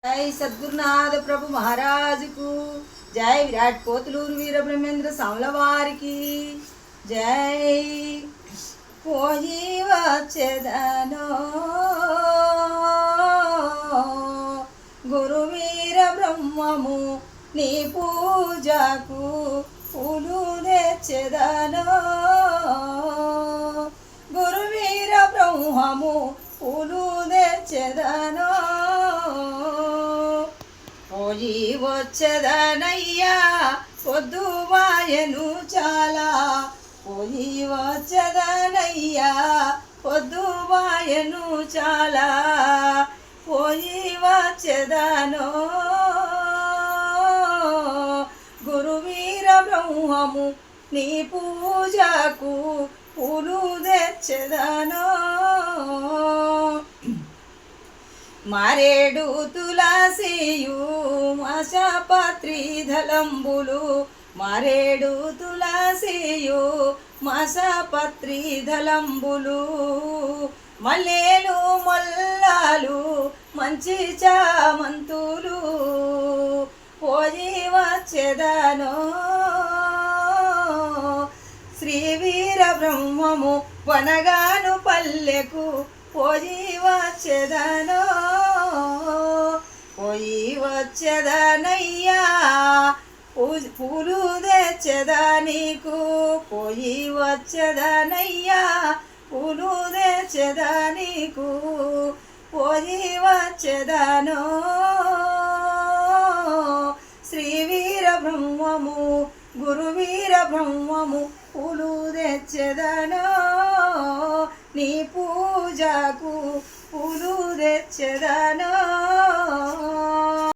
जय सद्गुरुनाथ प्रभु महाराज को जय। विराट कोतलूर वीर ब्रह्मेंद्र सामला वारी की जय। పోయి వచ్చేదనో గురువీర బ్రహ్మము నీ పూజకు పూలు తెచ్చేదనో గురువీర బ్రహ్మము పూలు తెచ్చేదనో పోయి వచ్చేదనయ్యా పొద్దు వాయను చాలా పోయి వచ్చదనయ్యా పొద్దు వాయను చాలా పోయి వచ్చదనో గురువీర బ్రహ్మము నీ పూజకు పూలు తెచ్చదనో మారేడు తులసియు మాసపత్రి దళంబులు మారేడు తులసియు మాసపత్రి దళంబులు మల్లెలు మొల్లాలు మంచి చామంతులు పోయి వచ్చేదనో శ్రీ వీర బ్రహ్మము వనగాను పల్లెకు పోయి వచ్చేదనో పోయి వచ్చేదనయ్యా పూలు తెచ్చదా నీకు పోయి వచ్చదనయ్యా పూలు తెచ్చదా నీకు పోయి వచ్చదనో శ్రీ వీర బ్రహ్మము గురువీర బ్రహ్మము పూలు తెచ్చదనో నీ పూజకు పూలు తెచ్చదనో